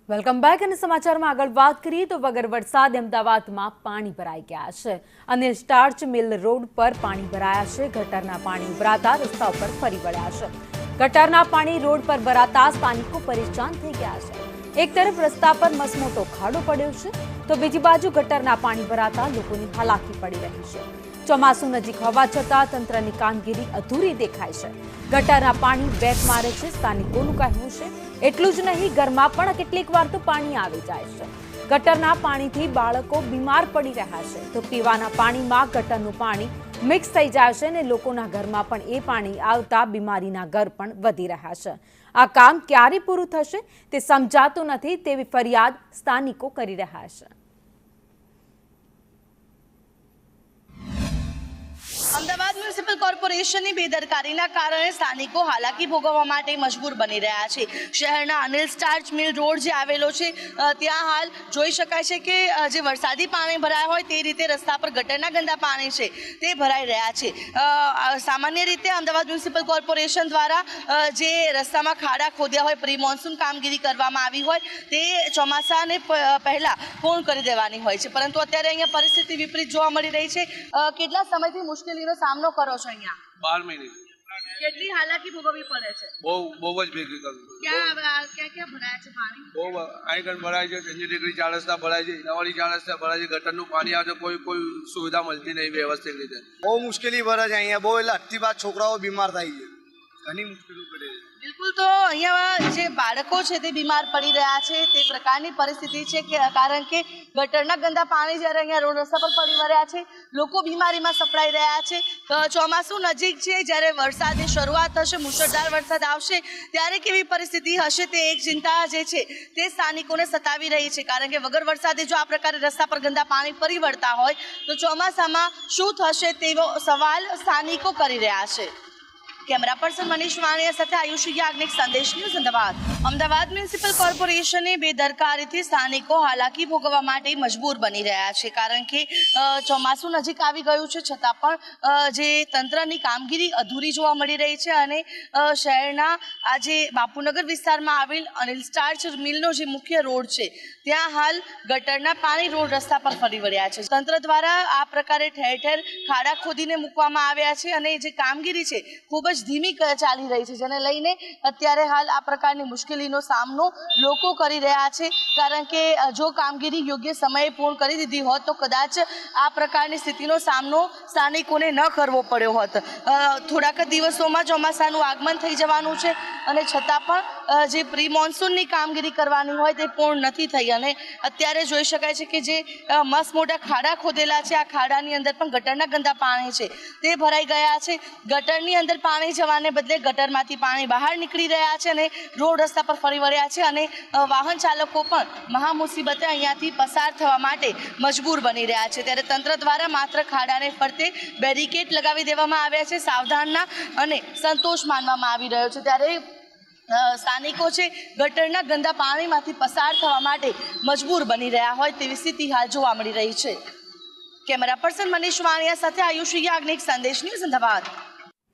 Welcome back અને સમાચારમાં આગળ વાત કરીએ તો વગર વરસાદ અમદાવાદમાં પાણી ભરાઈ ગયા છે અને સ્ટાર્ચ મિલ રોડ પર પાણી ભરાયા છે। ગટરના પાણી ઉભરાતા રસ્તા ઉપર ફરી વળ્યા છે। ગટરના પાણી રોડ પર ભરાતા સ્થાનિકો પરેશાન થઈ ગયા છે। એક તરફ રસ્તા પર મસમોટો ખાડો પડ્યો છે તો બીજી બાજુ ગટરના પાણી ભરાતા લોકોની હાલાકી પડી રહી છે। ચોમાસું નજીક હોવા છતાં તંત્રની કામગીરી અધૂરી દેખાય છે। ગટરના પાણી બેક મારે છે। સ્થાનિકોનું કહેવું છે એટલું જ નહીં, ઘરમાં પણ કેટલીક વાર તો પાણી આવી જાય છે। ગટરના પાણીથી બાળકો બીમાર પડી રહ્યા છે તો પીવાના પાણીમાં ગટરનું પાણી મિક્સ થઈ જાય છે અને લોકોના ઘરમાં પણ એ પાણી આવતા બીમારીના ઘર પણ વધી રહ્યા છે। આ કામ ક્યારે પૂરું થશે તે સમજાતું નથી તેવી ફરિયાદ સ્થાનિકો કરી રહ્યા છે। અમદાવાદ મ્યુનિસિપલ કોર્પોરેશનની બેદરકારીના કારણે સ્થાનિકો હાલાકી ભોગવવા માટે મજબૂર બની રહ્યા છે। શહેરના અનિલ સ્ટાર્ચ મિલ રોડ જે આવેલો છે ત્યાં હાલ જોઈ શકાય છે કે જે વરસાદી પાણી ભરાયા હોય તે રીતે રસ્તા પર ગટરના ગંદા પાણી છે તે ભરાઈ રહ્યા છે। સામાન્ય રીતે અમદાવાદ મ્યુનિસિપલ કોર્પોરેશન દ્વારા જે રસ્તામાં ખાડા ખોદ્યા હોય, પ્રી મોન્સૂન કામગીરી કરવામાં આવી હોય તે ચોમાસાને પહેલાં પૂર્ણ કરી દેવાની હોય છે, પરંતુ અત્યારે અહીંયા પરિસ્થિતિ વિપરીત જોવા મળી રહી છે। કેટલા સમયથી મુશ્કેલીનો સામનો કરો છો? અહીંયા 12 મહિને કેટલી હાલાકી ભોગવવી પડે છે? બહુ જ ભેગી કરું। ક્યાં ભરાયા છે પાણી? બહુ આઈકન ભરાય છે, સંજય ડિગ્રી 4 રસ્તા ભરાય છે, ઇનાવાડી 4 રસ્તા ભરાય છે। ગટરનું પાણી આવે કોઈ સુવિધા મળતી નહીં વ્યવસ્થિત રીતે। બહુ મુશ્કેલી ભરે છે અહીંયા, બહુ એટલે અટથી બાદ છોકરાઓ બીમાર થાય છે, ઘણી મુશ્કેલી પડે છે। બિલકુલ, તો અહીંયા જે બાળકો છે તે બીમાર પડી રહ્યા છે તે પ્રકારની પરિસ્થિતિ છે કે કારણ કે ગટરના ગંદા પાણી જ્યારે અહીંયા રોડ રસ્તા પર પડી વળ્યા છે, લોકો બીમારીમાં સપડાઈ રહ્યા છે। ચોમાસું નજીક છે, જ્યારે વરસાદની શરૂઆત થશે, મુશળધાર વરસાદ આવશે ત્યારે કેવી પરિસ્થિતિ હશે તે એક ચિંતા જે છે તે સ્થાનિકોને સતાવી રહી છે, કારણ કે વગર વરસાદે જો આ પ્રકારે રસ્તા પર ગંદા પાણી ફરી વળતા હોય તો ચોમાસામાં શું થશે તેવો સવાલ સ્થાનિકો કરી રહ્યા છે। કેમેરા પર્સન મનીષ વાણિયા સાથે આયુષી યાજ્ઞિક, સંદેશ ન્યૂઝ, અમદાવાદ। અમદાવાદ મ્યુનિસિપલ કોર્પોરેશનની બેદરકારીથી સ્થાનિકો હાલાકી ભોગવવા માટે મજબૂર બની રહ્યા છે, કારણ કે ચોમાસું નજીક આવી ગયું છે છતાં પણ જે તંત્રની કામગીરી અધૂરી જોવા મળી રહી છે અને શહેરના આજે બાપુનગર વિસ્તારમાં આવેલ અનિલ સ્ટાર્ચ મિલનો જે મુખ્ય રોડ છે ત્યાં હાલ ગટરના પાણી રોડ રસ્તા પર ફરી વળ્યા છે। તંત્ર દ્વારા આ પ્રકારે ઠેર ઠેર ખાડા ખોદીને મૂકવામાં આવ્યા છે અને જે કામગીરી છે ખૂબ જ ધીમી ચાલી રહી છે, જેને લઈને અત્યારે હાલ આ પ્રકારની મુશ્કેલીનો સામનો લોકો કરી રહ્યા છે, કારણ કે જો કામગીરી યોગ્ય સમયે પૂર્ણ કરી દીધી હોત તો કદાચ આ પ્રકારની સ્થિતિનો સામનો સ્થાનિકોને ન કરવો પડ્યો હોત। થોડાક દિવસોમાં ચોમાસાનું આગમન થઈ જવાનું છે અને છતાં પણ જે પ્રી મોન્સૂનની કામગીરી કરવાની હોય તે પૂર્ણ નથી થઈ અને અત્યારે જોઈ શકાય છે કે જે મસ્ત મોટા ખાડા ખોદેલા છે, આ ખાડાની અંદર પણ ગટરના ગંદા પાણી છે તે ભરાઈ ગયા છે। ગટરની અંદર પાણી જવાને બદલે ગટરમાંથી પાણી બહાર નીકળી રહ્યા છે અને રોડ રસ્તા પર ફરી વળ્યા છે અને વાહન ચાલકો પણ મહા મુસીબતે અહીંયાથી પસાર થવા માટે મજબૂર બની રહ્યા છે। ત્યારે તંત્ર દ્વારા માત્ર ખાડાને ફરતે બેરિકેડ લગાવી દેવામાં આવ્યા છે, સાવધાનના અને સંતોષ માનવામાં આવી રહ્યો છે। ત્યારે સ્થાનિકો છે ગટરના ગંદા પાણીમાંથી પસાર થવા માટે મજબૂર બની રહ્યા હોય તેવી સ્થિતિ હાલ જોવા મળી રહી છે। કેમેરા પર્સન મનીષ વાણિયા સાથે આયુષી યાજ્ઞિક, સંદેશ ન્યૂઝ, અમદાવાદ।